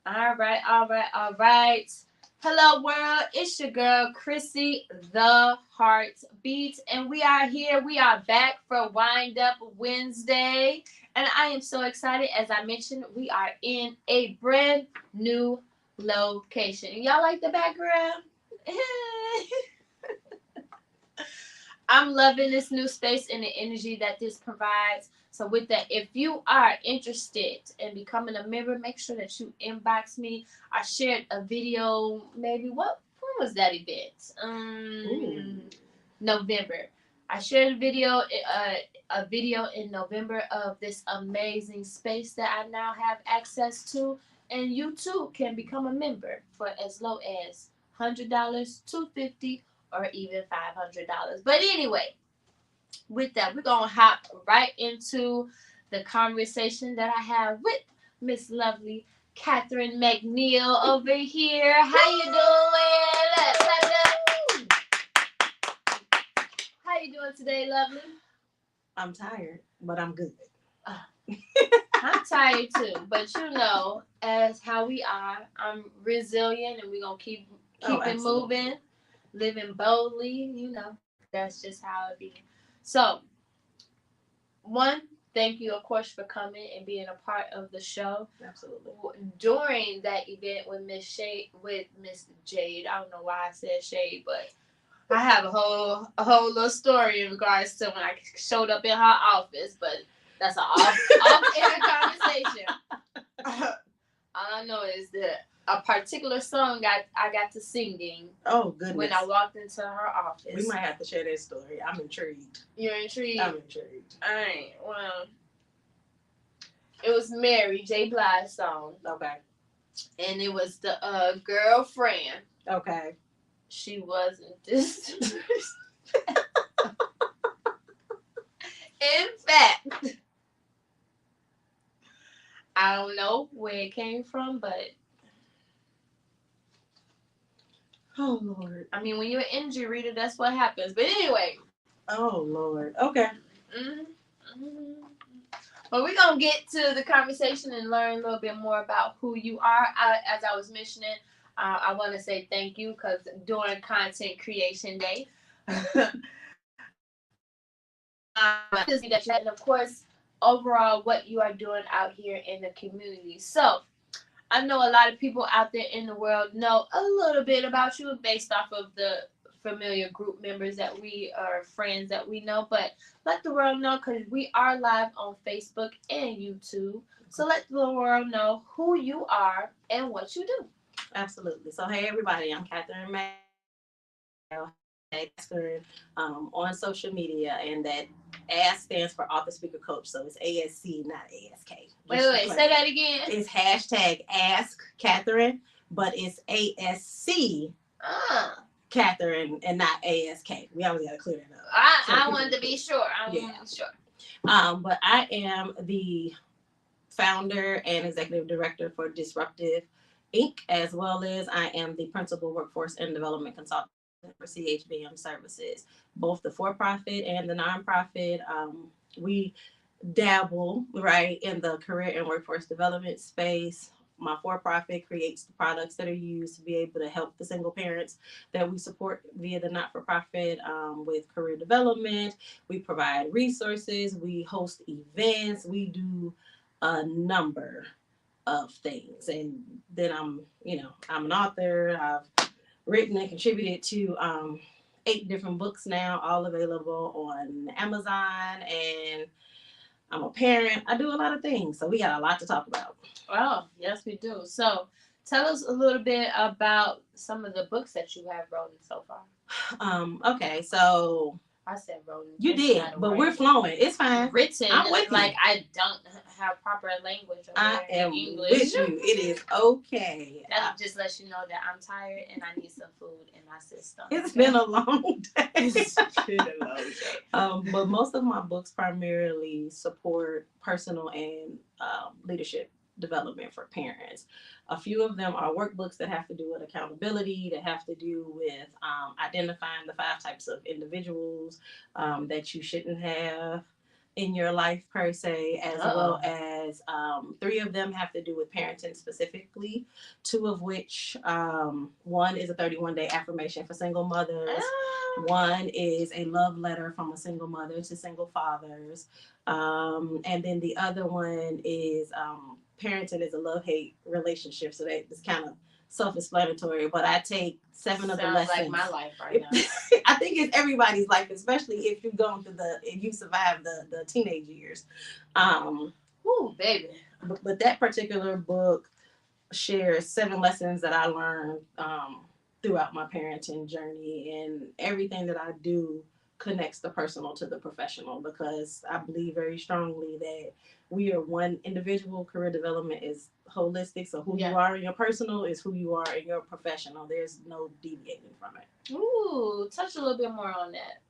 All right, all right, all right. Hello, world. It's your girl, Chrissy, the Heartbeat. And we are here. We are back for Wind Up Wednesday. And I am so excited. As I mentioned, we are in a brand new location. Y'all like the background? I'm loving this new space and the energy that this provides. So with that, if you are interested in becoming a member, make sure that you inbox me. I shared a video, maybe when was that event? November. I shared a video in November of this amazing space that I now have access to, and you too can become a member for as low as $100, $250, or even $500. But anyway, with that, we're gonna hop right into the conversation that I have with Miss Lovely Catherine McNeil over here. How you doing? How you doing today, Lovely? I'm tired, but I'm good. I'm tired too, but you know, as how we are, I'm resilient, and we're gonna keep it moving, living boldly. You know, that's just how it be. So, one, thank you, of course, for coming and being a part of the show. Absolutely. During that event with Miss Jade, I don't know why I said Shade, but I have a whole little story in regards to when I showed up in her office, but that's an off air conversation. All I know is that a particular song I got to singing. Oh goodness! When I walked into her office, we might have to share that story. I'm intrigued. You're intrigued. I'm intrigued. All right. Well, it was Mary J. Blige's song. Okay. And it was the girlfriend. Okay. She wasn't this. In fact, I don't know where it came from, but oh Lord. I mean, when you're an energy reader, that's what happens. But anyway. Oh Lord. Okay. Well, we're going to get to the conversation and learn a little bit more about who you are. As I was mentioning, I want to say thank you because during Content Creation Day, and of course, overall, what you are doing out here in the community. So, I know a lot of people out there in the world know a little bit about you based off of the familiar group members that we are friends that we know, but let the world know because we are live on Facebook and YouTube. So let the world know who you are and what you do. Absolutely. So hey everybody, I'm Catherine McNeil. On social media, and that ASK stands for Author Speaker Coach, so it's ASC, not ASK. Wait, say that again. It's hashtag Ask Catherine, but it's ASC Catherine and not ASK. We always gotta clear that up. I wanted to be sure. But I am the founder and executive director for Disruptive Inc., as well as I am the principal workforce and development consultant for CHBM Services, both the for-profit and the nonprofit. We dabble right in the career and workforce development space. My for-profit creates the products that are used to be able to help the single parents that we support via the not-for-profit with career development. We provide resources. We host events. We do a number of things. And then I'm an author. I've written and contributed to 8 different books now, all available on Amazon, and I'm a parent. I do a lot of things, so we got a lot to talk about. Oh, yes, we do. So tell us a little bit about some of the books that you have written so far. Okay, so I said written. You did, but we're flowing. It's fine. Written. I'm with you. Like I don't have proper language. I am English. With you. It is okay. That just lets you know that I'm tired and I need some food in my system. It's been a long day. It's been a long day. But most of my books primarily support personal and leadership development for parents. A few of them are workbooks that have to do with accountability, that have to do with identifying the 5 types of individuals that you shouldn't have in your life per se, as well as 3 of them have to do with parenting specifically, 2 of which one is a 31-day affirmation for single mothers. One is a love letter from a single mother to single fathers. And then the other one is parenting is a love-hate relationship. So that is kind of self-explanatory, but I take 7 of the lessons. Sounds like my life right now. I think it's everybody's life, especially if you've gone through if you survived the teenage years. Ooh, baby. But that particular book shares 7 lessons that I learned throughout my parenting journey, and everything that I do connects the personal to the professional, because I believe very strongly that we are one individual. Career development is holistic, so who you are in your personal is who you are in your professional. There's no deviating from it. Ooh, touch a little bit more on that.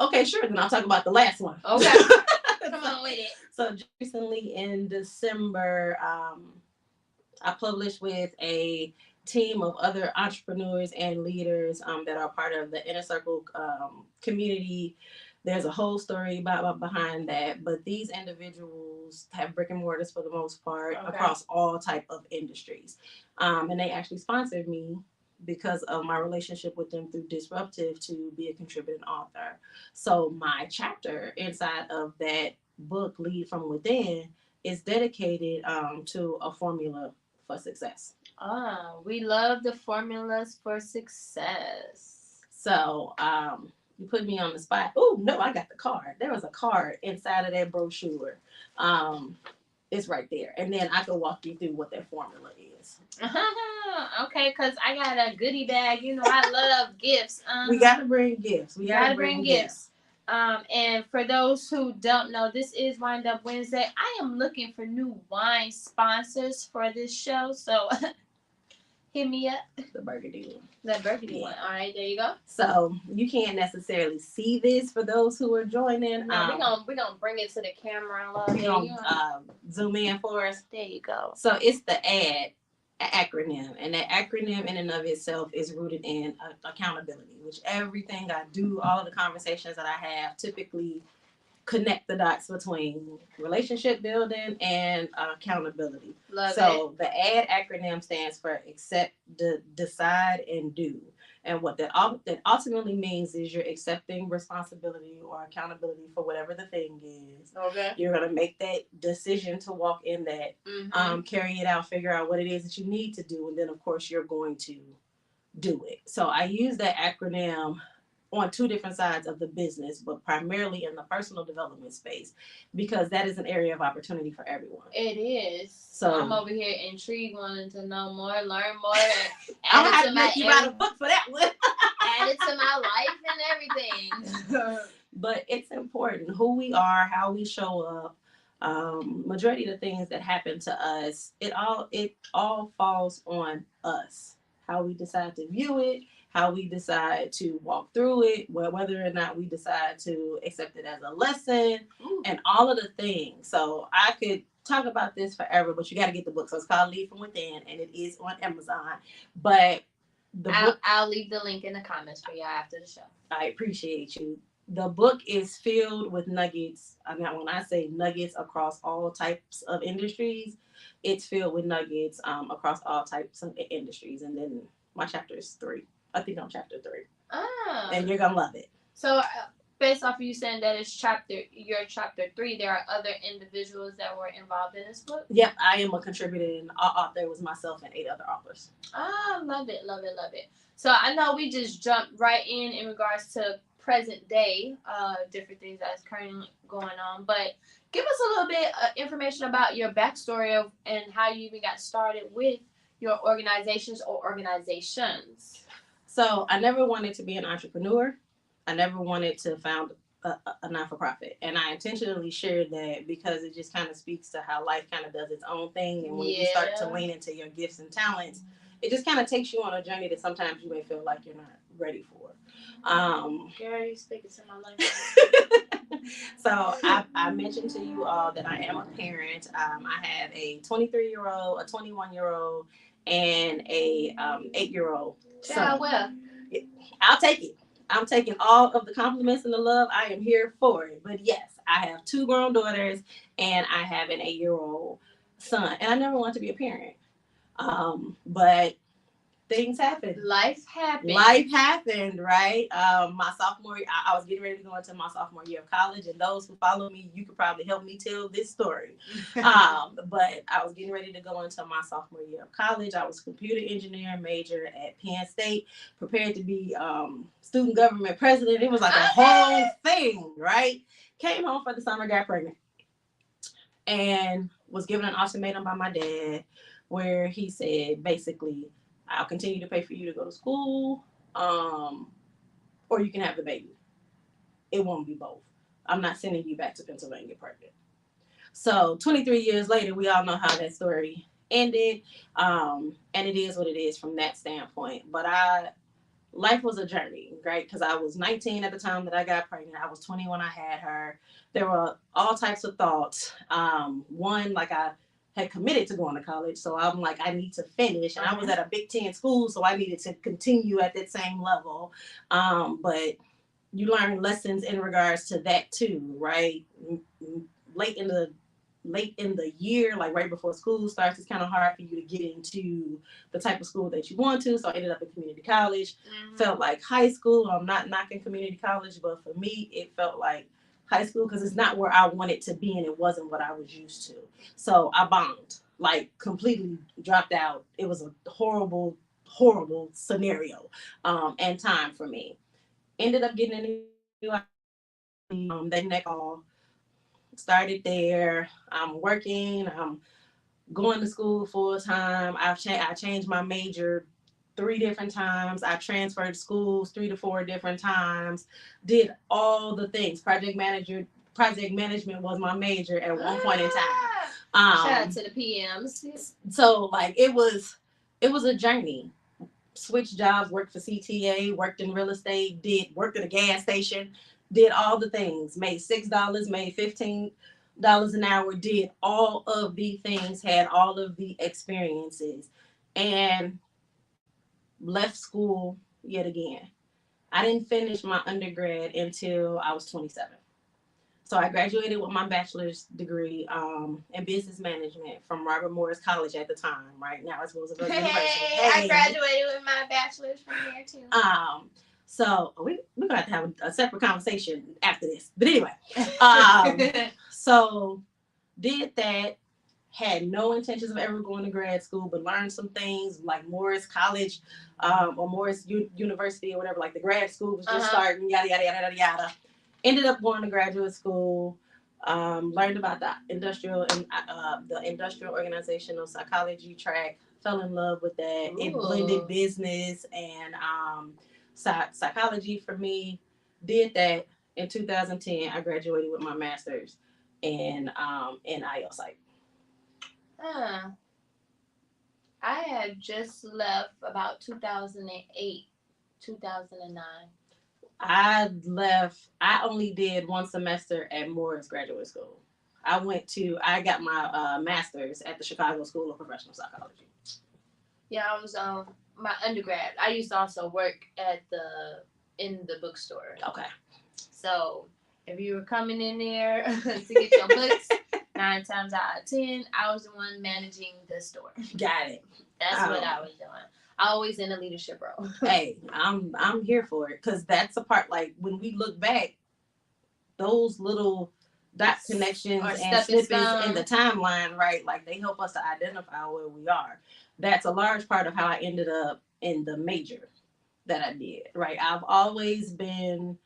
Okay, sure. Then I'll talk about the last one. Okay. Come on with it. So just recently in December, I published with a team of other entrepreneurs and leaders that are part of the Inner Circle community. There's a whole story behind that, but these individuals have brick and mortars for the most part across all type of industries, and they actually sponsored me because of my relationship with them through Disruptive to be a contributing author. So my chapter inside of that book, Lead from Within, is dedicated to a formula for success. We love the formulas for success. So you put me on the spot. Oh no, I got the card. There was a card inside of that brochure. It's right there, and then I can walk you through what that formula is. Okay, because I got a goodie bag. You know, I love gifts. We gotta bring gifts. We gotta bring gifts. And for those who don't know, this is Up Wednesday. I am looking for new wine sponsors for this show, so hit me up. The burgundy one. The burgundy one. All right, there you go. So you can't necessarily see this for those who are joining. No, we're gonna bring it to the camera. We're gonna zoom in for us. There you go. So it's the acronym, and that acronym in and of itself is rooted in accountability, which everything I do, all of the conversations that I have typically connect the dots between relationship building and accountability. Love so it. The ADD acronym stands for accept, decide, and do. And what that ultimately means is you're accepting responsibility or accountability for whatever the thing is. Okay. You're going to make that decision to walk in that, carry it out, figure out what it is that you need to do. And then, of course, you're going to do it. So I use that acronym on 2 different sides of the business, but primarily in the personal development space, because that is an area of opportunity for everyone. It is. So I'm over here intrigued, wanting to know more, learn more. I'm gonna have to make you write a book for that one. Add it to my life and everything. But it's important who we are, how we show up. Majority of the things that happen to us, it all falls on us. How we decide to view it, how we decide to walk through it, whether or not we decide to accept it as a lesson, and all of the things. So I could talk about this forever, but you got to get the book. So it's called Lead from Within, and it is on Amazon. But I'll leave the link in the comments for y'all after the show. I appreciate you. The book is filled with nuggets. I mean, when I say nuggets across all types of industries, it's filled with nuggets across all types of industries. And then my chapter is 3. I think I'm chapter 3. And you're gonna love it. So based off of you saying that it's your chapter 3, there are other individuals that were involved in this book? Yep, I am a contributing author. It was myself and 8 other authors. Love it. So I know we just jumped right in regards to present day, different things that's currently going on, but give us a little bit of information about your backstory and how you even got started with your organizations or organizations. So I never wanted to be an entrepreneur. I never wanted to found a not-for-profit. And I intentionally shared that because it just kind of speaks to how life kind of does its own thing. And when you start to lean into your gifts and talents, it just kind of takes you on a journey that sometimes you may feel like you're not ready for. Girl, you speaking to my life. So I mentioned to you all that I am a parent. I have a 23-year-old, a 21-year-old, and a 8-year-old. Child, well, I'll take it. I'm taking all of the compliments and the love. I am here for it. But yes, I have 2 grown daughters and I have an 8-year-old son. And I never wanted to be a parent. But things happen. Life happened, right? My sophomore, I was getting ready to go into my sophomore year of college, and those who follow me, you could probably help me tell this story. But I was getting ready to go into my sophomore year of college. I was a computer engineer major at Penn State, prepared to be student government president. It was like a whole thing, right? Came home for the summer, got pregnant, and was given an ultimatum by my dad, where he said basically, I'll continue to pay for you to go to school, or you can have the baby. It won't be both. I'm not sending you back to Pennsylvania pregnant. So 23 years later, we all know how that story ended, and it is what it is from that standpoint. But life was a journey, right? Because I was 19 at the time that I got pregnant. I was 20 when I had her. There were all types of thoughts. One, like I had committed to going to college, so I'm like, I need to finish. And I was at a Big Ten school, so I needed to continue at that same level. But you learn lessons in regards to that too, right? Late in the year, like right before school starts, it's kind of hard for you to get into the type of school that you want to. So I ended up in community college. Felt like high school. I'm not knocking community college, but for me, it felt like high school because it's not where I wanted to be and it wasn't what I was used to. So I bombed, like completely dropped out. It was a horrible, horrible scenario and time for me. Ended up getting a new that neck all. Started there. I'm working. I'm going to school full time. I changed my major 3 different times. I transferred schools 3 to 4 different times. Did all the things. Project management was my major at one point in time. Shout out to the PMs. So like it was a journey. Switched jobs, worked for CTA, worked in real estate, worked at a gas station, did all the things, made $6, made $15 an hour, did all of the things, had all of the experiences, and left school yet again. I didn't finish my undergrad until I was 27. So I graduated with my bachelor's degree in business management from Robert Morris College at the time. Right now it's Roosevelt University. I graduated with my bachelor's from there too. So we're gonna have to have a separate conversation after this. But anyway, so did that. Had no intentions of ever going to grad school, but learned some things like Morris College or Morris University or whatever. Like the grad school was just starting, yada yada yada yada yada. Ended up going to graduate school. Learned about the industrial organizational psychology track. Fell in love with that. Ooh. It blended business and psychology for me. Did that in 2010. I graduated with my master's in IO Psych. I had just left about 2008, 2009. I only did 1 semester at Morris Graduate School. I got my master's at the Chicago School of Professional Psychology. Yeah, I was my undergrad. I used to also work in the bookstore. Okay. So if you were coming in there to get your books, 9 times out of 10, I was the one managing the store. Got it. That's what I was doing. Always in a leadership role. Hey, I'm here for it because that's a part. Like when we look back, those little dot connections and snippets in the timeline, right? Like they help us to identify where we are. That's a large part of how I ended up in the major that I did. Right. I've always been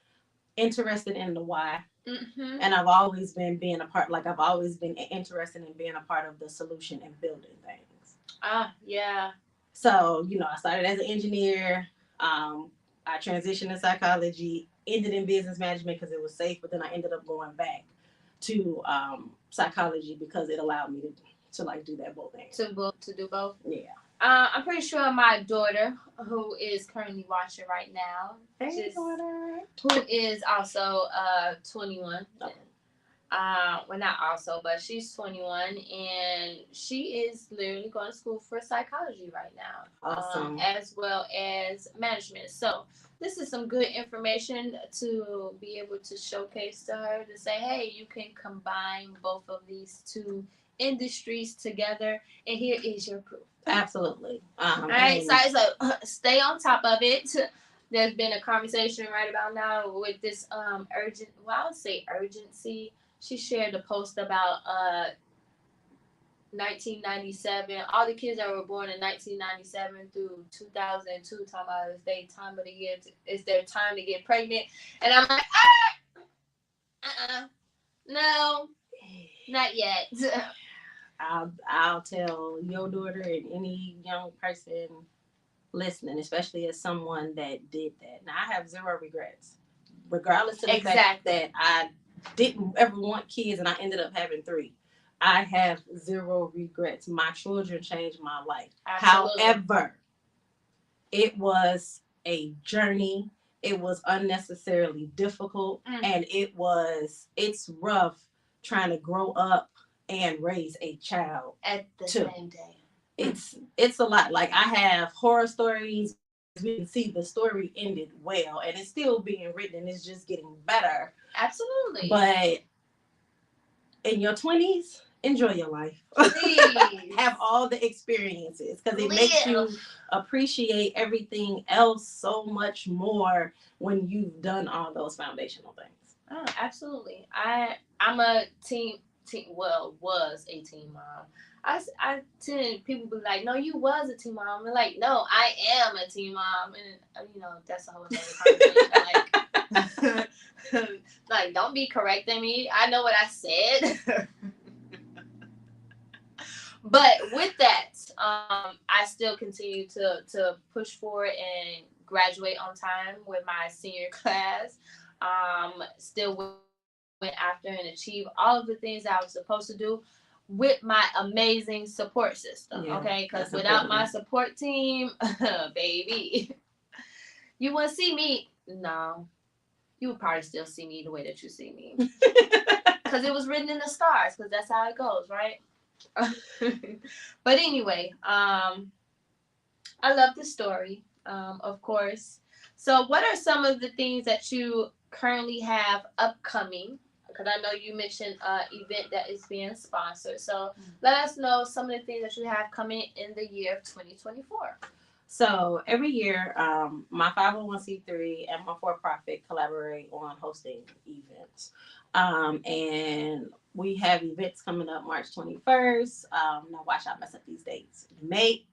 interested in the why. Mm-hmm. And I've always been I've always been interested in being a part of the solution and building things. Yeah. So, I started as an engineer. I transitioned to psychology, ended in business management because it was safe, but then I ended up going back to psychology because it allowed me to like do that both things. To do both? Yeah. I'm pretty sure my daughter, who is currently watching right now, daughter. who is also 21. Well, not also, but she's 21 and she is literally going to school for psychology right now, Awesome. as well as management. So this is some good information to be able to showcase to her to say, hey, you can combine both of these two industries together, and here is your proof. Absolutely. All right, so it's like stay on top of it. There's been a conversation right about now with this urgent. Well, I would say urgency. She shared a post about 1997. All the kids that were born in 1997 through 2002 talking about it's their time of the year. It's their time to get pregnant, and I'm like, no, not yet. I'll tell your daughter and any young person listening, especially as someone that did that. Now I have zero regrets, regardless of the fact that I didn't ever want kids and I ended up having three. I have zero regrets. My children changed my life. Absolutely. However, it was a journey. It was unnecessarily difficult, and it's rough trying to grow up and raise a child at the same day. It's a lot. Like I have horror stories because we can see the story ended well, and it's still being written, and it's just getting better. Absolutely. But in your 20s, enjoy your life. Please. Have all the experiences because it makes you appreciate everything else so much more when you've done all those foundational things. Oh, absolutely. I'm a was a teen mom. I tend people be like, no, you was a teen mom. I'm like, no, I am a teen mom, and that's a whole other conversation. Like, don't be correcting me. I know what I said. But with that, I still continue to push forward and graduate on time with my senior class. Still went after and achieved all of the things that I was supposed to do with my amazing support system. Yeah, okay, because without my support team, baby, you wouldn't see me. No, you would probably still see me the way that you see me, because it was written in the stars. Because that's how it goes, right? But anyway, I love the story, of course. So, what are some of the things that you currently have upcoming? Because I know you mentioned event that is being sponsored. So, let us know some of the things that you have coming in the year of 2024. So every year, my 501c3 and my for-profit collaborate on hosting events. And we have events coming up March 21st. Now watch out, mess up these dates. May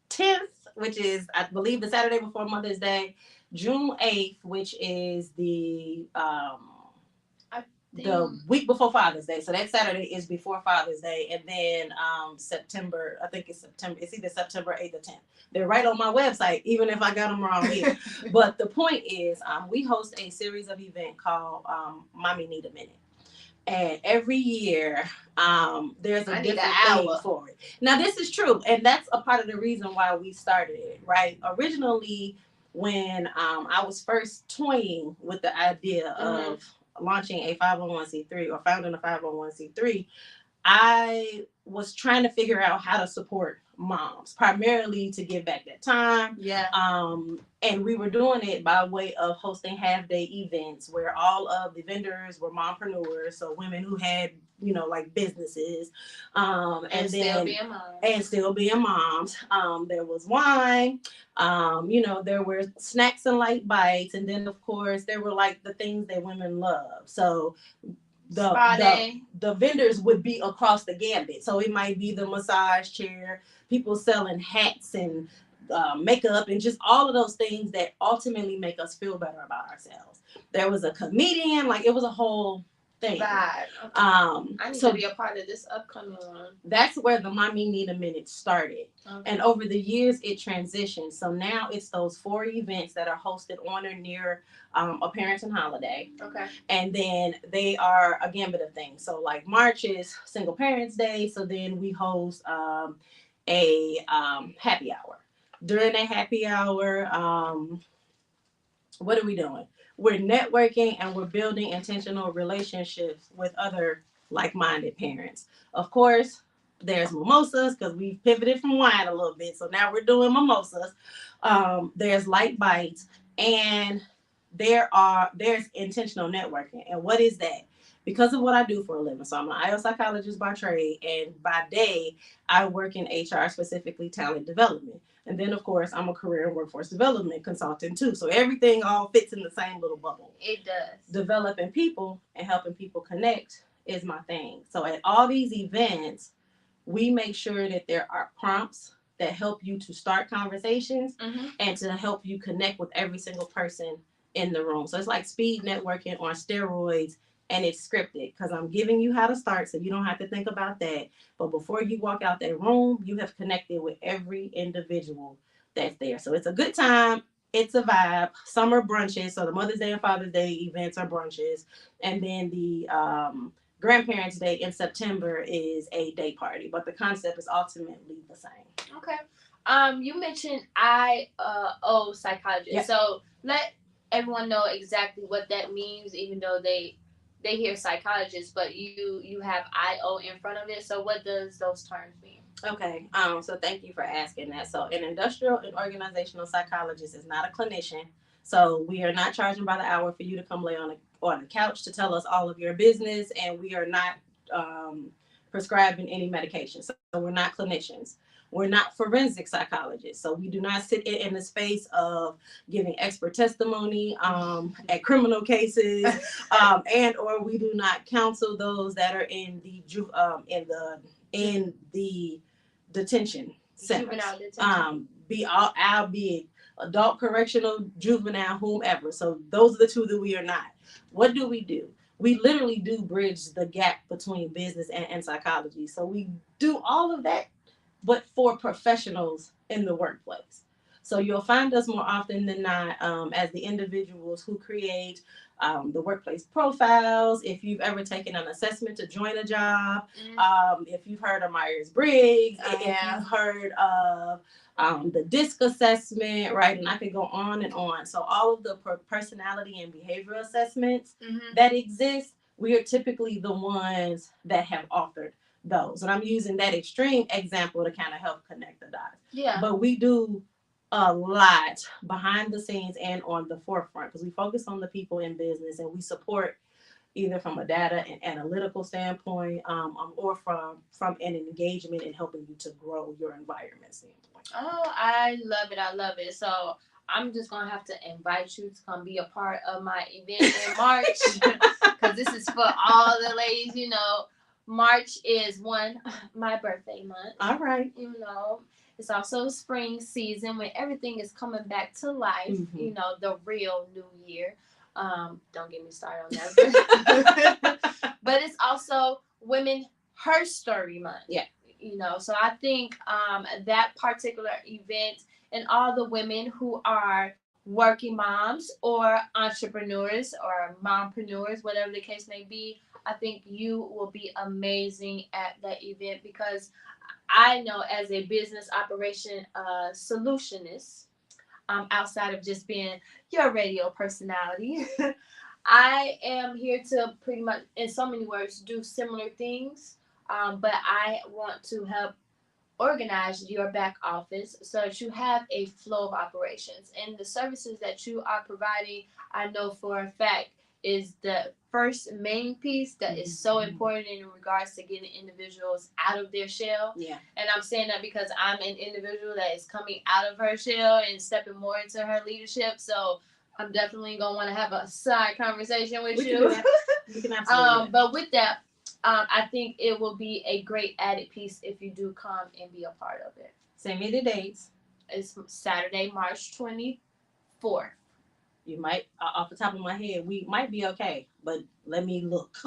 10th, which is, I believe, the Saturday before Mother's Day. June 8th, which is the week before Father's Day. So that Saturday is before Father's Day. And then September, I think it's September. It's either September 8th or 10th. They're right on my website, even if I got them wrong here. But the point is, we host a series of events called Mommy Need a Minute. And every year, there's a different thing for it. Now, this is true. And that's a part of the reason why we started it, right? Originally, when I was first toying with the idea of launching a 501c3 or founding a 501c3, I was trying to figure out how to support moms, primarily to give back that time. Yeah. And we were doing it by way of hosting half-day events where all of the vendors were mompreneurs, so women who had, like businesses, and still being moms. There was wine, there were snacks and light bites, and then of course there were like the things that women love. So the vendors would be across the gambit. So it might be the massage chair, people selling hats and makeup and just all of those things that ultimately make us feel better about ourselves. There was a comedian, like it was a whole thing. Right. Okay. I need to be a part of this upcoming one. That's where the Mommy Need a Minute started. Okay. And over the years, it transitioned. So now it's those 4 events that are hosted on or near a parenting holiday. Okay. And then they are a gambit of things. So like March is Single Parents Day. So then we host a happy hour. During that happy hour, what are we doing? we're networking and we're building intentional relationships with other like-minded parents. Of course, there's mimosas because we've pivoted from wine a little bit, so now we're doing mimosas. There's light bites, and there's intentional networking. And what is that? Because of what I do for a living, so I'm an IO psychologist by trade, and by day I work in HR, specifically talent development. And then, of course, I'm a career and workforce development consultant too. So everything all fits in the same little bubble. It does. Developing people and helping people connect is my thing. So at all these events, we make sure that there are prompts that help you to start conversations and to help you connect with every single person in the room. So it's like speed networking on steroids, and it's scripted because I'm giving you how to start so you don't have to think about that. But before you walk out that room, you have connected with every individual that's there. So it's a good time. It's a vibe. Summer brunches. So the Mother's Day and Father's Day events are brunches. And then the Grandparents' Day in September is a day party, but the concept is ultimately the same. Okay. You mentioned IO psychologist. Yep. So let everyone know exactly what that means, even though they hear psychologist, but you have IO in front of it. So what does those terms mean? Okay. So thank you for asking that. So an industrial and organizational psychologist is not a clinician. So we are not charging by the hour for you to come lay on a couch to tell us all of your business, and we are not prescribing any medication. So we're not clinicians. We're not forensic psychologists. So we do not sit in the space of giving expert testimony at criminal cases, and or we do not counsel those that are in the detention centers. Albeit adult, correctional, juvenile, whomever. So those are the two that we are not. What do? We literally do bridge the gap between business and psychology. So we do all of that, but for professionals in the workplace. So you'll find us more often than not as the individuals who create the workplace profiles. If you've ever taken an assessment to join a job, if you've heard of Myers-Briggs, if you've heard of the DISC assessment, right? And I could go on and on. So all of the personality and behavioral assessments that exist, we are typically the ones that have authored those. And I'm using that extreme example to kind of help connect the dots. Yeah. But we do a lot behind the scenes and on the forefront because we focus on the people in business, and we support either from a data and analytical standpoint, or from an engagement and helping you to grow your environment standpoint. Oh, I love it. I love it. So I'm just going to have to invite you to come be a part of my event in March because this is for all the ladies. March is my birthday month. All right. It's also spring season when everything is coming back to life. The real new year. Don't get me started on that. But it's also Women Her Story Month. Yeah. So I think that particular event and all the women who are working moms or entrepreneurs or mompreneurs, whatever the case may be, I think you will be amazing at that event because I know as a business operation solutionist, outside of just being your radio personality, I am here to pretty much, in so many words, do similar things. But I want to help organize your back office so that you have a flow of operations. And the services that you are providing, I know for a fact, is the first main piece that is so important in regards to getting individuals out of their shell. Yeah. And I'm saying that because I'm an individual that is coming out of her shell and stepping more into her leadership. So I'm definitely going to want to have a side conversation with you. We can absolutely. But with that, I think it will be a great added piece if you do come and be a part of it. Send me the dates. It's Saturday, March 24th. You might, off the top of my head, we might be okay, but let me look.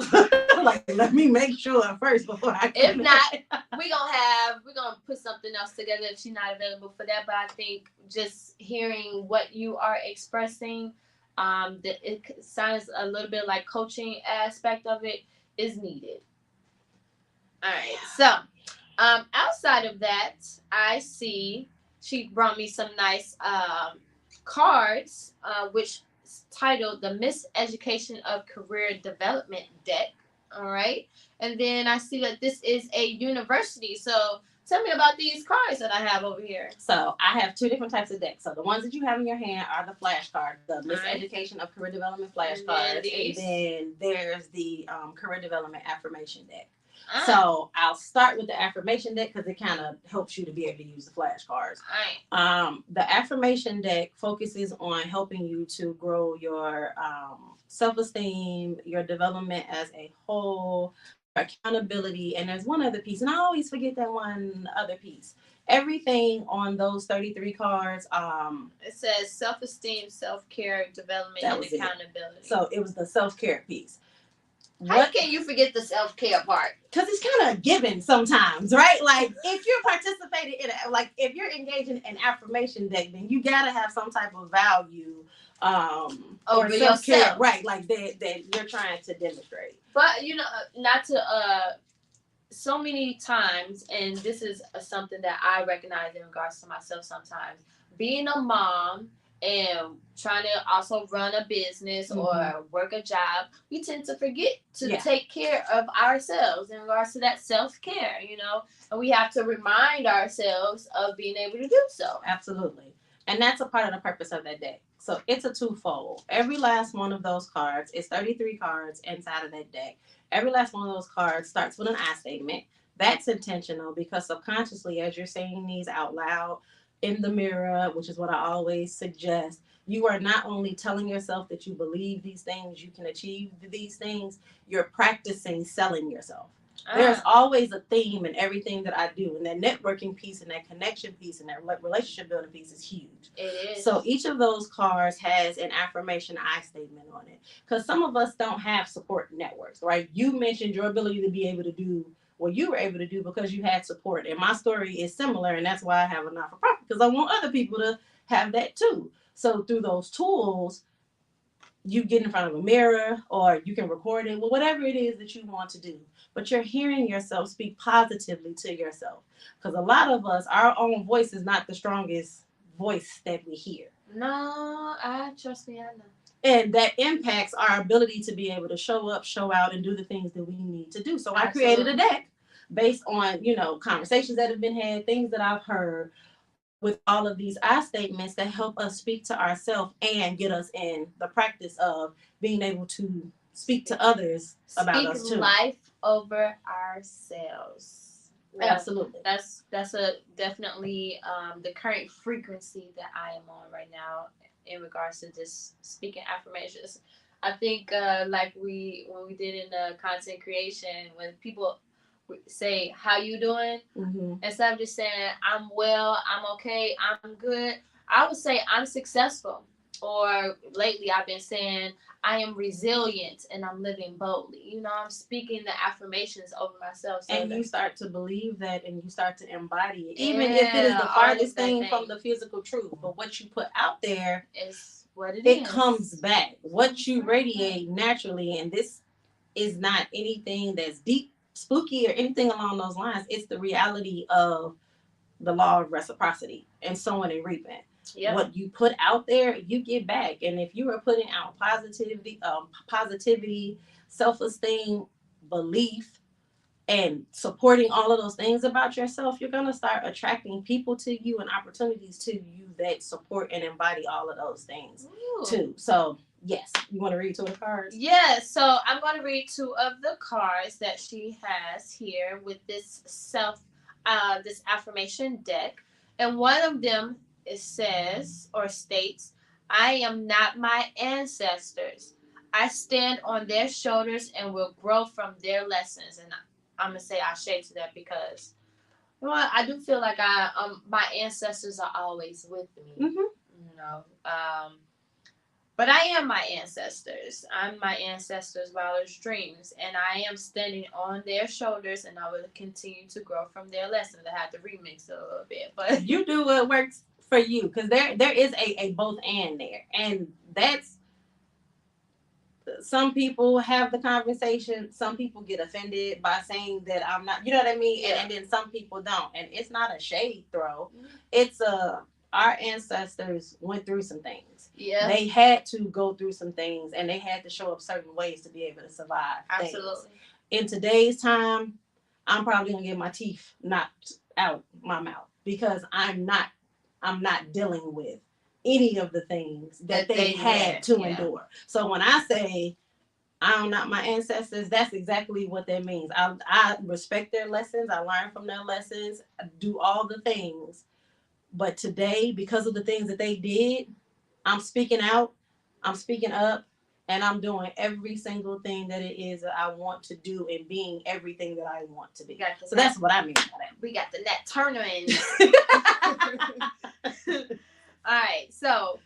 Let me make sure first before I come. If not, we're gonna put something else together if she's not available for that. But I think just hearing what you are expressing, it sounds a little bit like coaching aspect of it is needed. All right. So, outside of that, I see she brought me some nice cards, which titled The Miseducation of Career Development Deck. All right. And then I see that this is a university. So tell me about these cards that I have over here. So I have two different types of decks. So the ones that you have in your hand are the flashcards, the Miseducation of Career Development flashcards, and then there's the Career Development Affirmation deck. So I'll start with the affirmation deck because it kind of helps you to be able to use the flashcards. The affirmation deck focuses on helping you to grow your self-esteem, your development as a whole, accountability, and there's one other piece, and I always forget that one other piece. Everything on those 33 cards, it says self-esteem, self-care, development, and accountability. So it was the self-care piece. How can you forget the self-care part? Because it's kind of given sometimes, right? Like if you're participating in it, like if you're engaging in an affirmation deck, then you gotta have some type of value over yourself, right? Like that you're trying to demonstrate. But not to so many times, and this is something that I recognize in regards to myself sometimes, being a mom and trying to also run a business or work a job, we tend to forget to take care of ourselves in regards to that self-care, and we have to remind ourselves of being able to do so. Absolutely. And that's a part of the purpose of that deck. So it's a twofold. Every last one of those cards is 33 cards inside of that deck. Every last one of those cards starts with an I statement. That's intentional because subconsciously, as you're saying these out loud in the mirror, which is what I always suggest, you are not only telling yourself that you believe these things, you can achieve these things, you're practicing selling yourself. There's always a theme in everything that I do, and that networking piece and that connection piece and that relationship building piece is huge. It is. So each of those cards has an affirmation I statement on it, because some of us don't have support networks, right? You mentioned your ability to be able to do what you were able to do because you had support, and my story is similar, and that's why I have a not-for-profit, because I want other people to have that too. So through those tools, you get in front of a mirror or you can record it, well, whatever it is that you want to do, but you're hearing yourself speak positively to yourself, because a lot of us, our own voice is not the strongest voice that we hear. No, trust me, I know. And that impacts our ability to be able to show up, show out, and do the things that we need to do. So I created a deck based on conversations that have been had, things that I've heard, with all of these I statements that help us speak to ourselves and get us in the practice of being able to speak to others about us too. Speak life over ourselves. Absolutely. That's a definitely the current frequency that I am on right now in regards to just speaking affirmations. I think like when we did in the content creation, when people say how you doing, instead of just saying I'm well, I'm okay, I'm good, I would say I'm successful. Or lately I've been saying I am resilient and I'm living boldly. I'm speaking the affirmations over myself. So and you start to believe that and you start to embody it. Even if it is the farthest thing from the physical truth. But what you put out there is what it comes back. What you radiate naturally, and this is not anything that's deep, spooky, or anything along those lines. It's the reality of the law of reciprocity and sowing and reaping. Yep. What you put out there, you get back. And if you are putting out positivity, self-esteem, belief, and supporting all of those things about yourself, you're going to start attracting people to you and opportunities to you that support and embody all of those things too. So yes, you want to read two of the cards? Yes, so I'm going to read two of the cards that she has here with this this affirmation deck. And one of them, it says or states, I am not my ancestors. I stand on their shoulders and will grow from their lessons. And I'm going to say Ashe to that because I do feel like my ancestors are always with me. But I am my ancestors. I'm my ancestors' wildest dreams. And I am standing on their shoulders, and I will continue to grow from their lessons. I had to remix it a little bit. But you do what works for you, because there is a both and there. And that's, some people have the conversation. Some people get offended by saying that I'm not, you know what I mean? Yeah. And then some people don't. And it's not a shade throw. It's our ancestors went through some things. Yeah. They had to go through some things, and they had to show up certain ways to be able to survive. Absolutely. Things. In today's time, I'm probably gonna get my teeth knocked out my mouth because I'm not dealing with any of the things that they had to endure. So when I say I'm not my ancestors, that's exactly what that means. I respect their lessons. I learn from their lessons. I do all the things. But today, because of the things that they did, I'm speaking out, I'm speaking up, and I'm doing every single thing that it is that I want to do and being everything that I want to be. So that's what I mean by that. We got the Nat Turner in. All right, so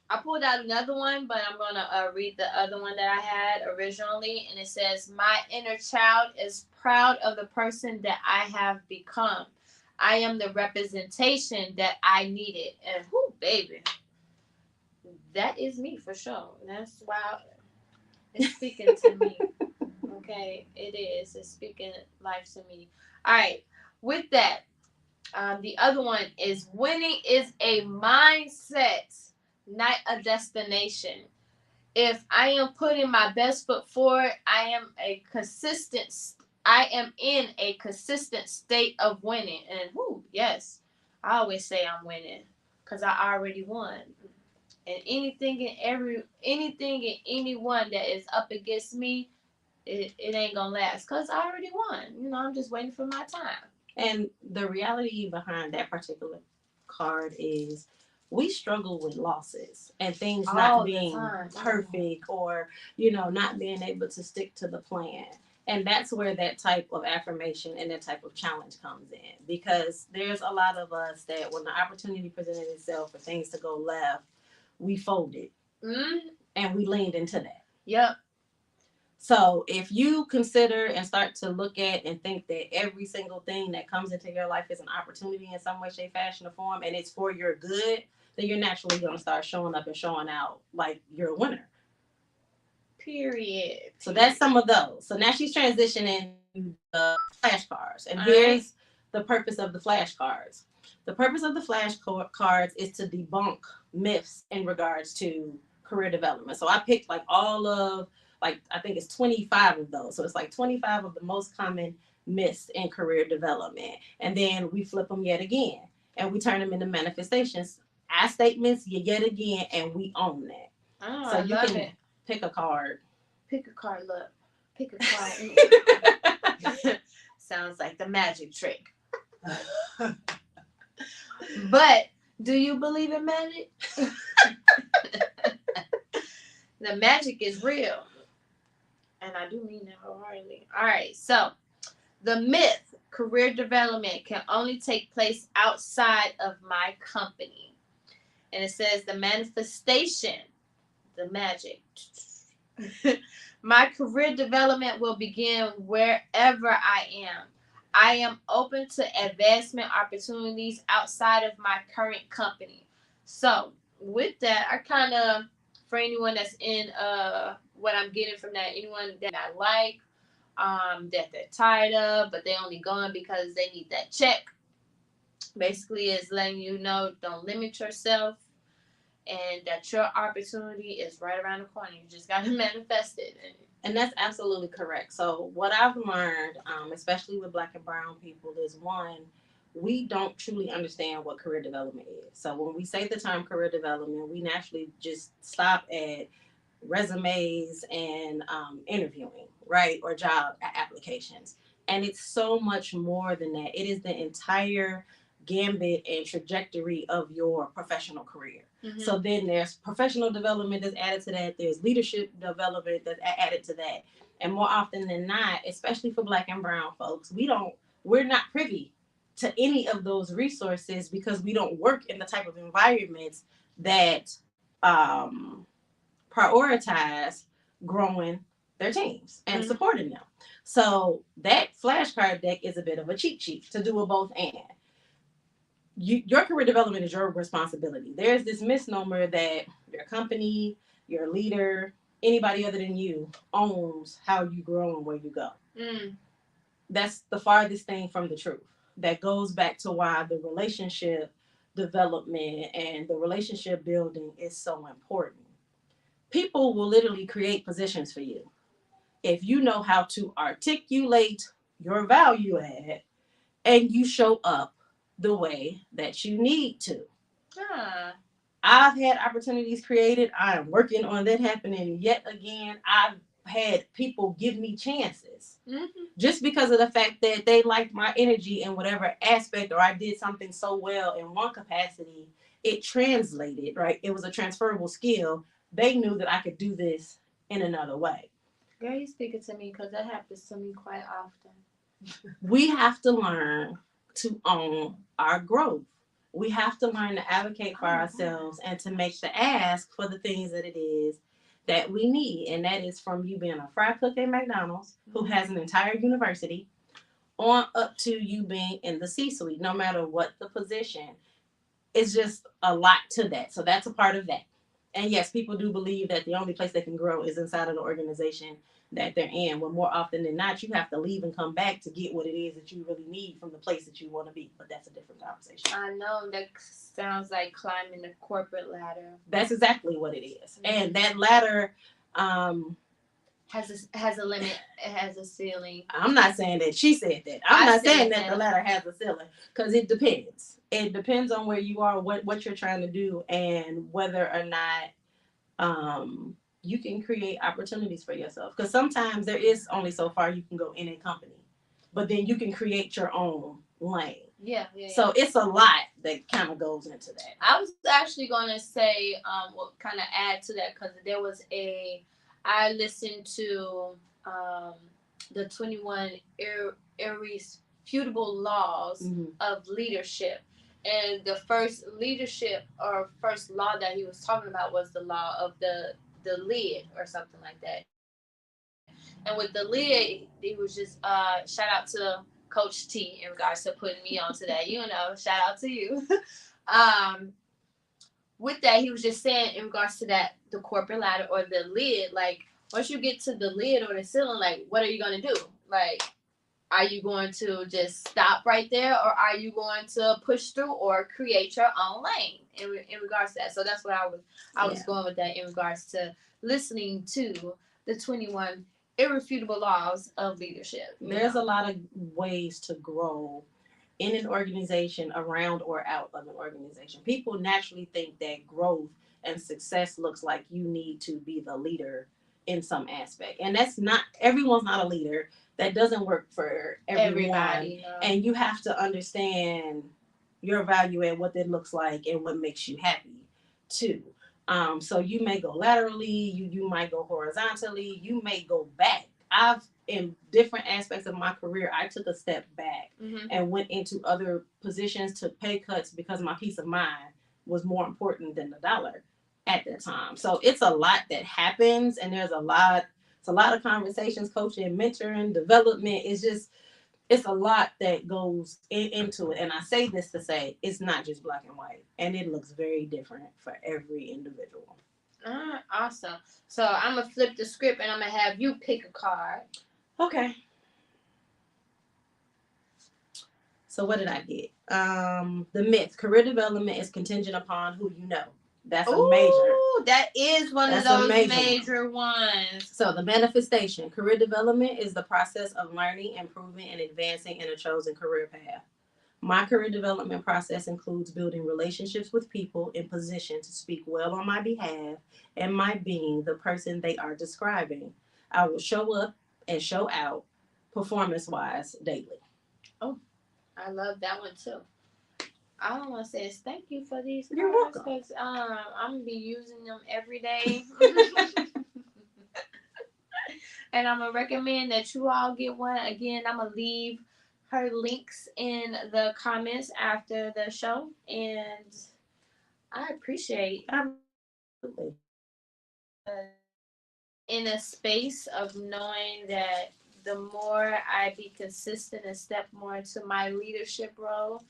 I pulled out another one, but I'm going to read the other one that I had originally. And it says, my inner child is proud of the person that I have become. I am the representation that I needed. And whoo, baby, that is me for sure. That's why it's speaking to me. Okay, it is. It's speaking life to me. All right, with that, the other one is winning is a mindset, not a destination. If I am putting my best foot forward, I am in a consistent state of winning. And whoo, yes, I always say I'm winning because I already won. And anything and anyone that is up against me, it ain't gonna last because I already won. I'm just waiting for my time. And the reality behind that particular card is we struggle with losses and things not being perfect or, not being able to stick to the plan. And that's where that type of affirmation and that type of challenge comes in. Because there's a lot of us that when the opportunity presented itself for things to go left, we folded. And we leaned into that. Yep. So if you consider and start to look at and think that every single thing that comes into your life is an opportunity in some way, shape, fashion, or form, and it's for your good, then you're naturally going to start showing up and showing out like you're a winner. Period. So that's some of those. So now she's transitioning to the flashcards. And here's the purpose of the flashcards. The purpose of the flashcards is to debunk myths in regards to career development. So I picked I think it's 25 of those. So it's like 25 of the most common myths in career development. And then we flip them yet again and we turn them into manifestations. Our statements yet again, and we own that. So you can pick a card. Pick a card, look. Pick a card. Sounds like the magic trick. But do you believe in magic? The magic is real. And I do mean that wholeheartedly. All right, so the myth, career development can only take place outside of my company. And it says the manifestation, the magic. My career development will begin wherever I am. I am open to advancement opportunities outside of my current company. So with that, I kind of, for anyone that's in what I'm getting from that, anyone that I like, that they're tired of, but they only going because they need that check. Basically, is letting you know don't limit yourself, and that your opportunity is right around the corner. You just got to manifest it. And that's absolutely correct. So what I've learned, especially with Black and brown people, is one, we don't truly understand what career development is. So when we say the term career development, we naturally just stop at resumes and interviewing, right? Or job applications. And it's so much more than that. It is the entire gambit and trajectory of your professional career. Mm-hmm. So then there's professional development that's added to that. There's leadership development that's added to that. And more often than not, especially for Black and brown folks, we're not privy to any of those resources because we don't work in the type of environments that prioritize growing their teams and supporting them. So that flashcard deck is a bit of a cheat sheet to do a both and. Your career development is your responsibility. There's this misnomer that your company, your leader, anybody other than you owns how you grow and where you go. That's the farthest thing from the truth. That goes back to why the relationship, development and the relationship building is so important. People will literally create positions for you if you know how to articulate your value add and you show up the way that you need to. Ah. I've had opportunities created. I am working on that happening yet again. I've had people give me chances just because of the fact that they liked my energy in whatever aspect, or I did something so well in one capacity, it translated, right? It was a transferable skill. They knew that I could do this in another way. Girl, you speaking to me because that happens to me quite often. We have to learn to own our growth. We have to learn to advocate for ourselves and to make the ask for the things that it is that we need. And that is from you being a fry cook at McDonald's who has an entire university on up to you being in the C-suite, no matter what the position. It's just a lot to that. So that's a part of that. And yes, people do believe that the only place they can grow is inside of the organization that they're in. Well, more often than not, you have to leave and come back to get what it is that you really need from the place that you want to be. But that's a different conversation. I know that sounds like climbing the corporate ladder. That's exactly what it is. And that ladder has a limit. It has a ceiling. I'm not saying that she said that. I'm not saying that the ladder has a ceiling, because it depends. It depends on where you are, what you're trying to do, and whether or not you can create opportunities for yourself. Because sometimes there is only so far you can go in a company, but then you can create your own lane. Yeah. So it's a lot that kind of goes into that. I was actually going to say, well, kind of add to that, because I listened to the 21 irrefutable laws of leadership. And the first leadership or first law that he was talking about was the law of the lid or something like that. And with the lid, he was just shout out to Coach T in regards to putting me onto that. Shout out to you. With that, he was just saying in regards to that, the corporate ladder or the lid, like once you get to the lid or the ceiling, like what are you gonna do? Like, are you going to just stop right there, or are you going to push through or create your own lane in regards to that? So that's what I was going with that in regards to listening to the 21 irrefutable laws of leadership. There's a lot of ways to grow in an organization, around or out of an organization. People naturally think that growth and success looks like you need to be the leader in some aspect. And that's not, everyone's not a leader. That doesn't work for everybody. No. And you have to understand your value and what that looks like and what makes you happy too. So you may go laterally, you might go horizontally, you may go back. In different aspects of my career, I took a step back and went into other positions, took pay cuts because my peace of mind was more important than the dollar at that time. So it's a lot that happens, and it's a lot of conversations, coaching, mentoring, development. It's a lot that goes into it. And I say this to say it's not just black and white, and it looks very different for every individual. Awesome. So I'm going to flip the script and I'm going to have you pick a card. Okay. So what did I get? The myth. Career development is contingent upon who you know. That's a major. That is one of those major ones. So the manifestation. Career development is the process of learning, improving, and advancing in a chosen career path. My career development process includes building relationships with people in position to speak well on my behalf and my being the person they are describing. I will show up and show out performance-wise daily. Oh, I love that one too. All I want to say is thank you for these cards. You're welcome. Because I'm going to be using them every day. And I'm going to recommend that you all get one. Again, I'm going to leave her links in the comments after the show. And I appreciate in a space of knowing that the more I be consistent and step more into my leadership role,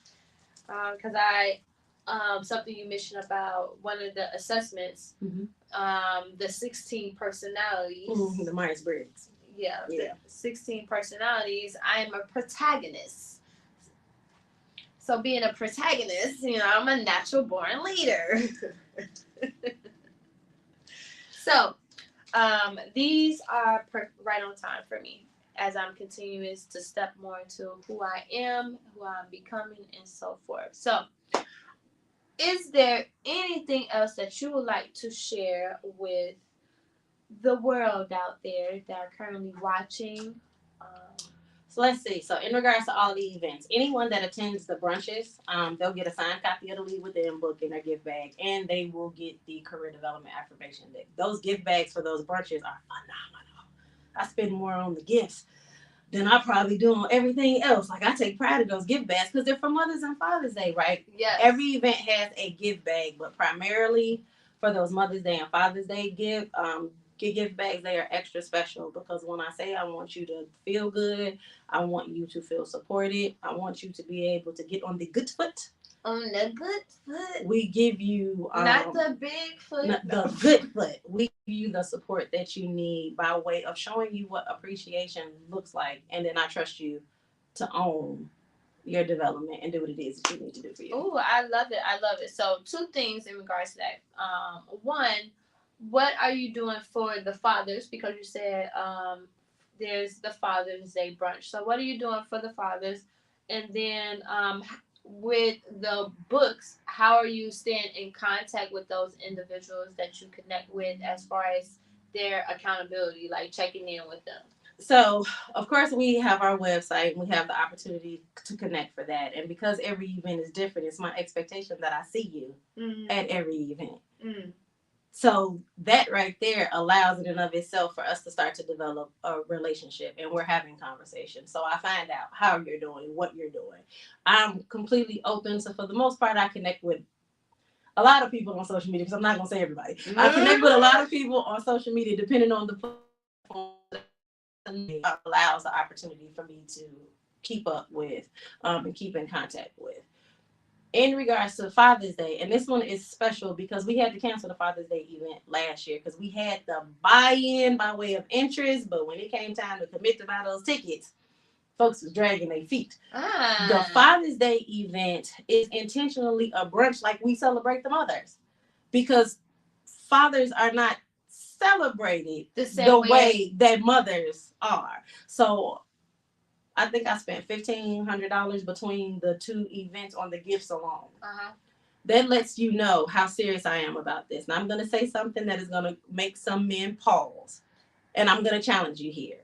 because something you mentioned about one of the assessments, the 16 personalities. The Myers-Briggs. Yeah. The 16 personalities. I am a protagonist. So being a protagonist, I'm a natural born leader. So, these are right on time for me as I'm continuing to step more into who I am, who I'm becoming, and so forth. So, is there anything else that you would like to share with the world out there that are currently watching? So let's see. So in regards to all of the events, anyone that attends the brunches, they'll get a signed copy of the Lead Within book in their gift bag, and they will get the career development affirmation deck. Those gift bags for those brunches are phenomenal. I spend more on the gifts than I probably do on everything else. Like I take pride in those gift bags because they're for Mother's and Father's Day, right? Yes. Every event has a gift bag, but primarily for those Mother's Day and Father's Day gift bags, they are extra special because when I say I want you to feel good, I want you to feel supported, I want you to be able to get on the good foot. On the good foot. We give you not the big foot. The good foot. We give you the support that you need by way of showing you what appreciation looks like, and then I trust you to own your development and do what it is that you need to do for you. Oh, I love it. I love it. So two things in regards to that. One, what are you doing for the fathers? Because you said there's the Father's Day brunch. So what are you doing for the fathers? And then with the books, how are you staying in contact with those individuals that you connect with as far as their accountability, like checking in with them? So, of course, we have our website and we have the opportunity to connect for that. And because every event is different, it's my expectation that I see you at every event. Mm. So that right there allows it in of itself for us to start to develop a relationship, and we're having conversations. So I find out how you're doing, what you're doing. I'm completely open. So for the most part, I connect with a lot of people on social media because I'm not going to say everybody. I connect with a lot of people on social media depending on the platform that allows the opportunity for me to keep up with and keep in contact with. In regards to Father's Day, and this one is special because we had to cancel the Father's Day event last year because we had the buy-in by way of interest, but when it came time to commit to buy those tickets, folks was dragging their feet. The Father's Day event is intentionally a brunch like we celebrate the mothers because fathers are not celebrated the way that mothers are. So I think I spent $1,500 between the two events on the gifts alone. That lets you know how serious I am about this. Now I'm going to say something that is going to make some men pause, and I'm going to challenge you here.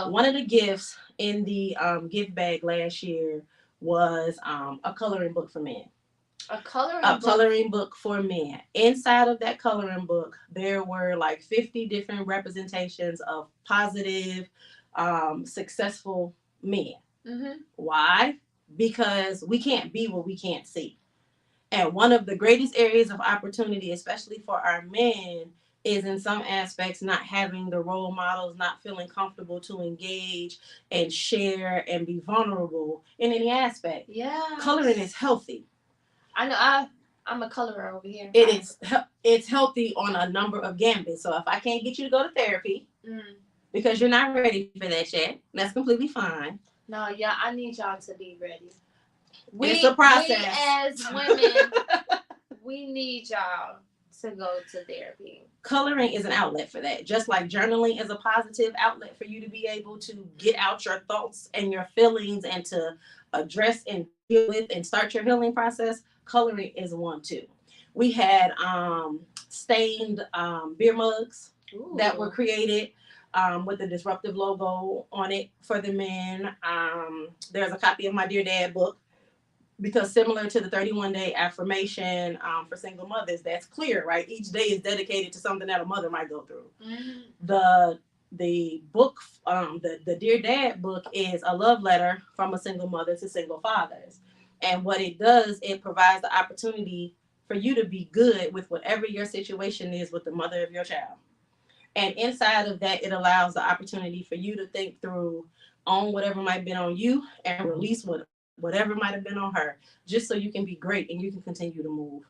One of the gifts in the gift bag last year was a coloring book for men. A coloring book for men. Inside of that coloring book, there were like 50 different representations of positive, successful men. Why? Because we can't be what we can't see. And one of the greatest areas of opportunity, especially for our men, is in some aspects not having the role models, not feeling comfortable to engage and share and be vulnerable in any aspect. Yeah. Coloring is healthy. I know. I'm a colorer over here. It's healthy on a number of gambits. So if I can't get you to go to therapy because you're not ready for that yet, that's completely fine. No, yeah, I need y'all to be ready. It's a process. We as women, we need y'all to go to therapy. Coloring is an outlet for that. Just like journaling is a positive outlet for you to be able to get out your thoughts and your feelings and to address and deal with and start your healing process, coloring is one too. We had stained beer mugs that were created with the disruptive logo on it for the men. There's a copy of my Dear Dad book because similar to the 31-day affirmation for single mothers, that's clear, right? Each day is dedicated to something that a mother might go through. The book, the Dear Dad book is a love letter from a single mother to single fathers. And what it does, it provides the opportunity for you to be good with whatever your situation is with the mother of your child. And inside of that, it allows the opportunity for you to think through on whatever might have been on you and release whatever might have been on her, just so you can be great and you can continue to move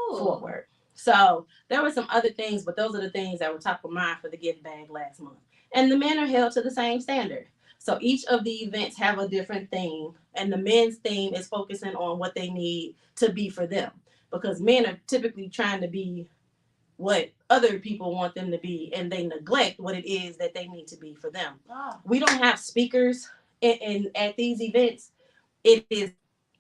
forward. So there were some other things, but those are the things that were top of mind for the gift bag last month. And the men are held to the same standard. So each of the events have a different theme, and the men's theme is focusing on what they need to be for them, because men are typically trying to be what other people want them to be, and they neglect what it is that they need to be for them. Oh. We don't have speakers in at these events. It is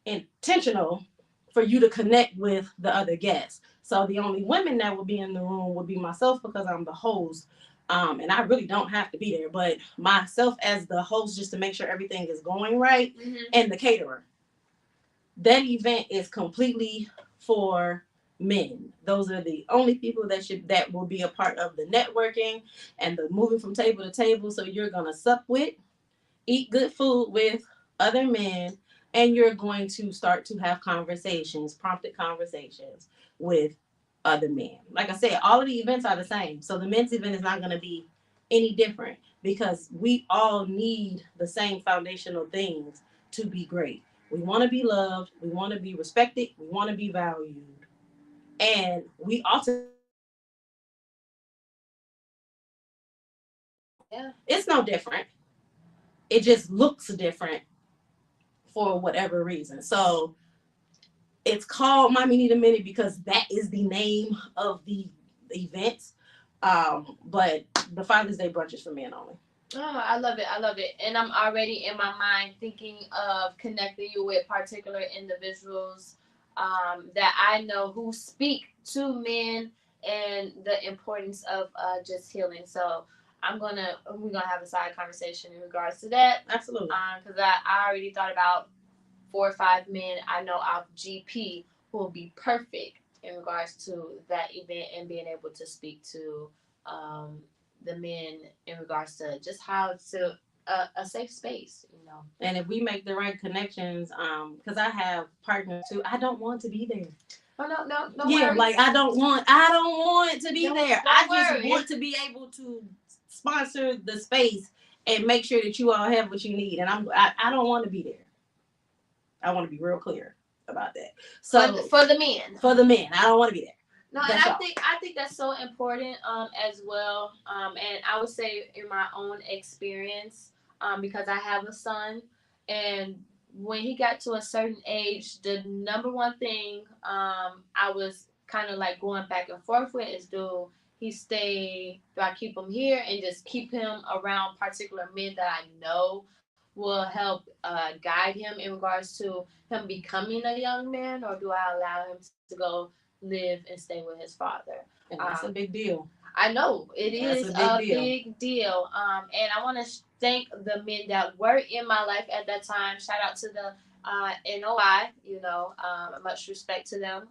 intentional for you to connect with the other guests. So the only women that would be in the room would be myself, because I'm the host. And I really don't have to be there, but myself as the host, just to make sure everything is going right, and the caterer. That event is completely for men. Those are the only people that will be a part of the networking and the moving from table to table. So you're gonna sup with, eat good food with other men, and you're going to start to have conversations, prompted conversations with other men. Like I said, all of the events are the same. So the men's event is not going to be any different, because we all need the same foundational things to be great. We want to be loved, we want to be respected, we want to be valued, and we ultimately want to be so Yeah. it's no different. It just looks different for whatever reason. So it's called Mommy Need a Minute because that is the name of the event. But the Father's Day brunch is for men only. Oh, I love it. I love it. And I'm already in my mind thinking of connecting you with particular individuals that I know who speak to men and the importance of just healing. So we're gonna have a side conversation in regards to that. Absolutely. Because I already thought about 4 or 5 men I know off GP who will be perfect in regards to that event and being able to speak to um, the men in regards to just how to a safe space, you know. And if we make the right connections, because I have partners too, I don't want to be there. Oh no, yeah, worries. like I don't want to be there. Don't I just worry. want to be able to sponsor the space and make sure that you all have what you need. And I don't want to be there. I want to be real clear about that. So for the men. For the men, I don't want to be there. No, and I think that's so important as well. And I would say in my own experience, because I have a son, and when he got to a certain age, the number one thing I was kind of like going back and forth with is, do I keep him here and just keep him around particular men that I know will help guide him in regards to him becoming a young man, or do I allow him to go live and stay with his father? And that's a big deal. I know it is a big deal. And I want to thank the men that were in my life at that time. Shout out to the NOI. Much respect to them.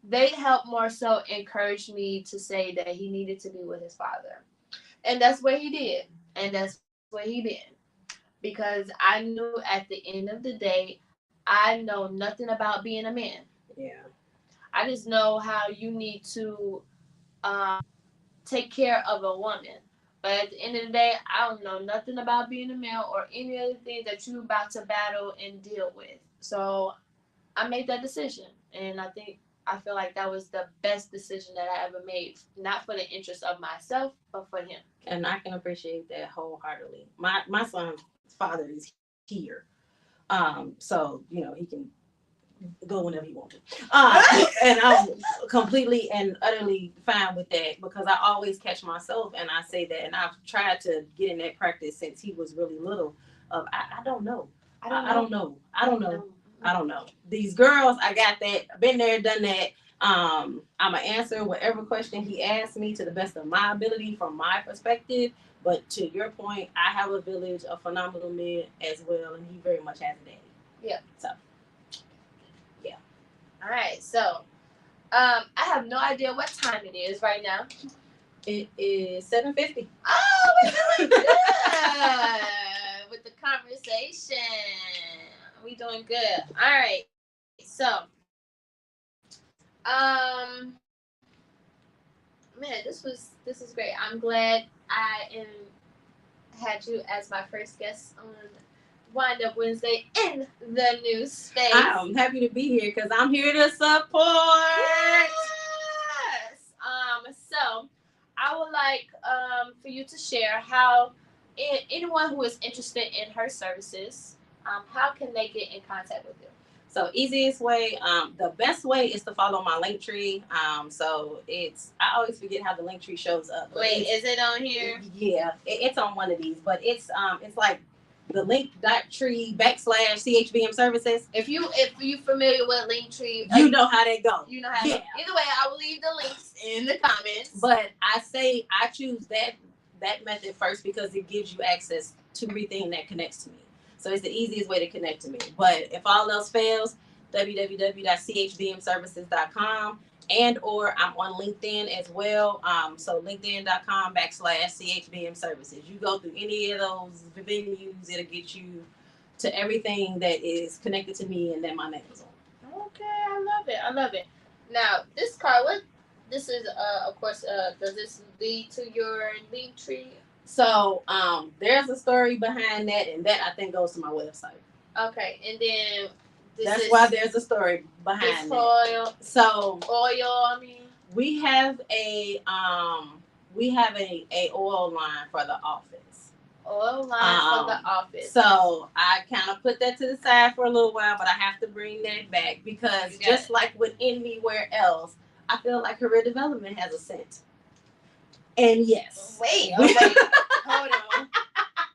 They helped more so encourage me to say that he needed to be with his father, and that's what he did, and that's what he been. Because I knew at the end of the day, I know nothing about being a man. Yeah. I just know how you need to take care of a woman. But at the end of the day, I don't know nothing about being a male or any other thing that you're about to battle and deal with. So I made that decision. And I feel like that was the best decision that I ever made. Not for the interest of myself, but for him. And I can appreciate that wholeheartedly. My son's father is here. So, he can go whenever he wants to. And I'm completely and utterly fine with that, because I always catch myself and I say that, and I've tried to get in that practice since he was really little. I don't know. I don't know. These girls, I got that. I've been there, done that. I'm gonna answer whatever question he asks me to the best of my ability from my perspective. But to your point, I have a village of phenomenal men as well, and he very much has a daddy. Yeah. So, yeah. All right. So, I have no idea what time it is right now. It is 7:50. Oh, we're doing good with the conversation. We doing good. All right. So, man, this is great. I'm glad had you as my first guest on Wind Up Wednesday in the new space. I'm happy to be here because I'm here to support. Yes. So I would like for you to share how anyone who is interested in her services, how can they get in contact with you? So easiest way, the best way is to follow my link tree. So I always forget how the link tree shows up. Wait, is it on here? Yeah, it's on one of these, but it's like the link.tree/CHBM services. If you familiar with Linktree, you know how they go. You know how. Yeah. Either way, I will leave the links in the comments. But I choose that method first because it gives you access to everything that connects to me. So it's the easiest way to connect to me. But if all else fails, www.chbmservices.com, and or I'm on LinkedIn as well. So linkedin.com/CHBM services. You go through any of those venues, it'll get you to everything that is connected to me and that my name is on. Okay, I love it. Now, this card, this is, of course, does this lead to your link tree? So, there's a story behind that, and that I think goes to my website. Okay, and then that's why there's a story behind this oil. So I mean, we have a oil line for the office. Oil line for the office. So I kind of put that to the side for a little while, but I have to bring that back because just like with anywhere else, I feel like career development has a scent. And yes. Wait. Hold on.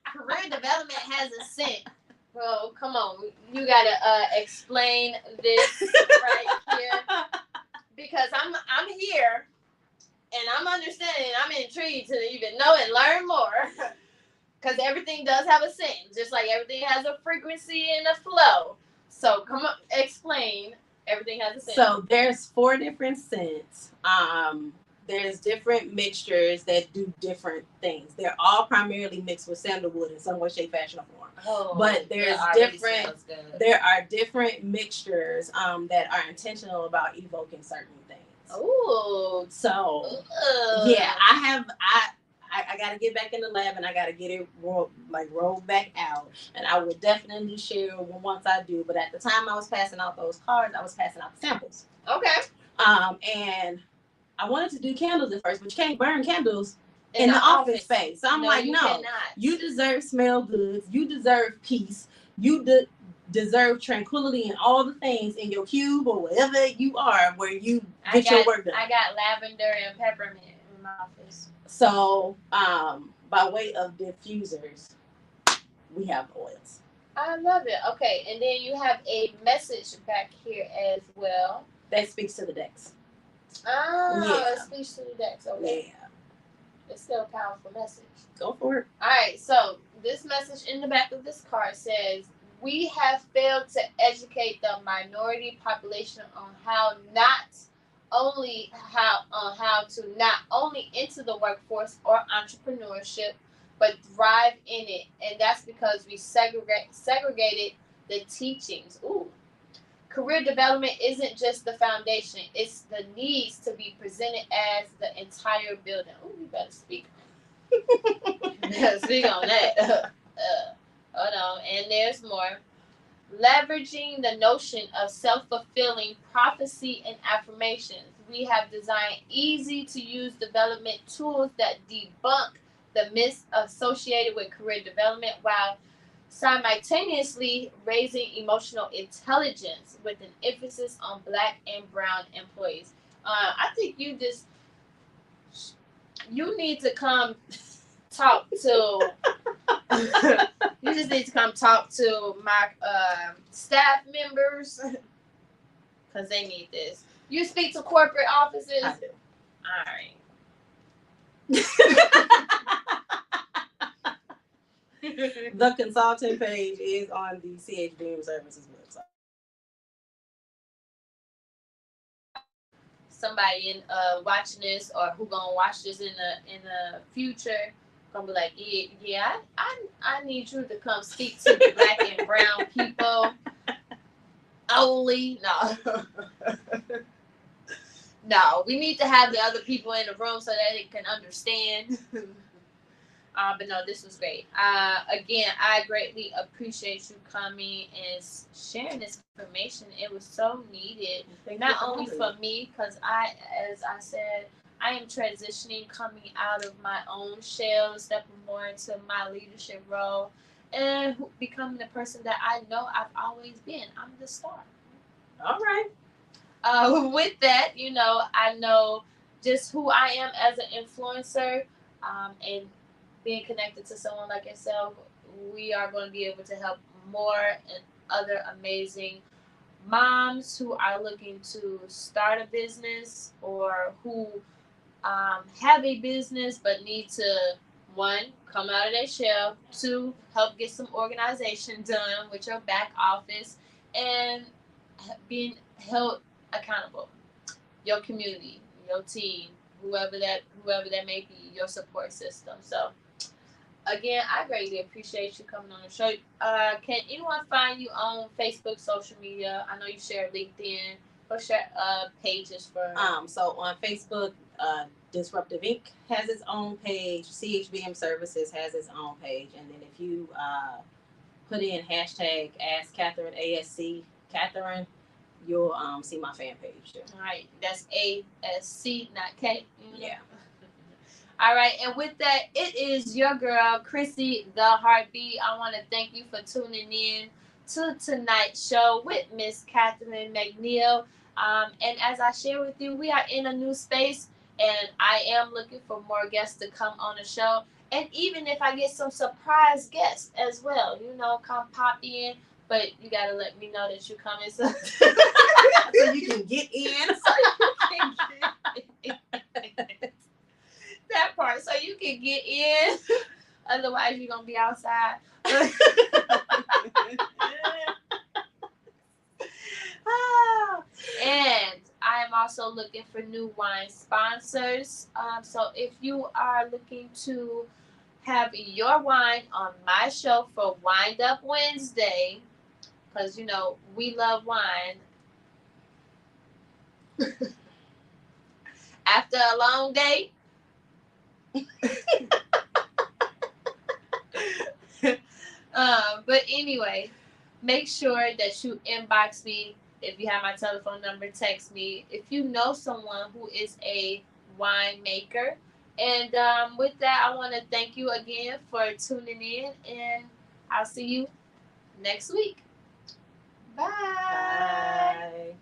Career development has a scent. Well, come on. You gotta explain this right here. Because I'm here and I'm understanding, I'm intrigued to even know and learn more. Because everything does have a scent, just like everything has a frequency and a flow. So come on, explain. Everything has a scent. So there's 4 different scents. There's different mixtures that do different things. They're all primarily mixed with sandalwood in some way, shape, fashion, or form. Oh, but there are different mixtures that are intentional about evoking certain things. Oh, so yeah, I got to get back in the lab and I got to get it rolled back out. And I will definitely share once I do. But at the time I was passing out those cards, I was passing out the samples. Okay. And I wanted to do candles at first, but you can't burn candles in the office space. So I'm like, no, you deserve smell goods. You deserve peace. You deserve tranquility and all the things in your cube or wherever you are where you get your work done. I got lavender and peppermint in my office. So, by way of diffusers, we have oils. I love it. Okay, and then you have a message back here as well. That speaks to the decks. It speaks to the decks. Okay. Yeah. It's still a powerful message. Go for it. All right, so this message in the back of this card says, we have failed to educate the minority population on how to not only enter the workforce or entrepreneurship, but thrive in it. And that's because we segregated the teachings. Ooh. Career development isn't just the foundation. It's the needs to be presented as the entire building. Ooh, you better speak. Speak on that. Hold on. And there's more. Leveraging the notion of self-fulfilling prophecy and affirmations. We have designed easy-to-use development tools that debunk the myths associated with career development while simultaneously raising emotional intelligence with an emphasis on Black and brown employees. I think you need to come talk to you just need to come talk to my staff members because they need this. You speak to corporate offices? I do. All right. The consulting page is on the CHBM Services website. Somebody watching this or who gonna watch this in the future gonna be like, yeah, I need you to come speak to the Black and brown people only. No, we need to have the other people in the room so that they can understand. But no, this was great. Again, I greatly appreciate you coming and sharing this information. It was so needed, not only for me, because as I said, I am transitioning, coming out of my own shell, stepping more into my leadership role, and becoming the person that I know I've always been. I'm the star. All right. With that, I know just who I am as an influencer, and being connected to someone like yourself, we are going to be able to help more and other amazing moms who are looking to start a business or who have a business but need to, one, come out of their shell, two, help get some organization done with your back office, and being held accountable. Your community, your team, whoever that may be, your support system. So again, I greatly appreciate you coming on the show. Can anyone find you on Facebook, social media? I know you share LinkedIn. Or share pages for. So on Facebook, Disruptive Inc. has its own page. CHBM Services has its own page, and then if you put in hashtag Ask Catherine, ASC Catherine, you'll see my fan page too. All right, that's ASC, not K. Yeah. All right, and with that, it is your girl, Chrissy, the Heartbeat. I want to thank you for tuning in to tonight's show with Miss Catherine McNeil. And as I share with you, we are in a new space, and I am looking for more guests to come on the show. And even if I get some surprise guests as well, come pop in. But you got to let me know that you're coming so, so you can get in. That part, so you can get in. Otherwise, you're gonna be outside. And I am also looking for new wine sponsors. So if you are looking to have your wine on my show for Up Wednesday, because we love wine. After a long day. But anyway, make sure that you inbox me. If you have my telephone number, text me. If you know someone who is a winemaker. And with that, I want to thank you again for tuning in. And I'll see you next week. Bye. Bye.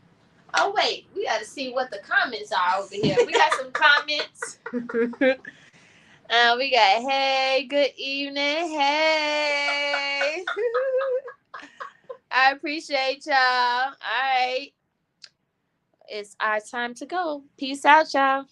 Oh, wait. We got to see what the comments are over here. We got some comments. We got, hey, good evening. Hey. I appreciate y'all. All right. It's our time to go. Peace out, y'all.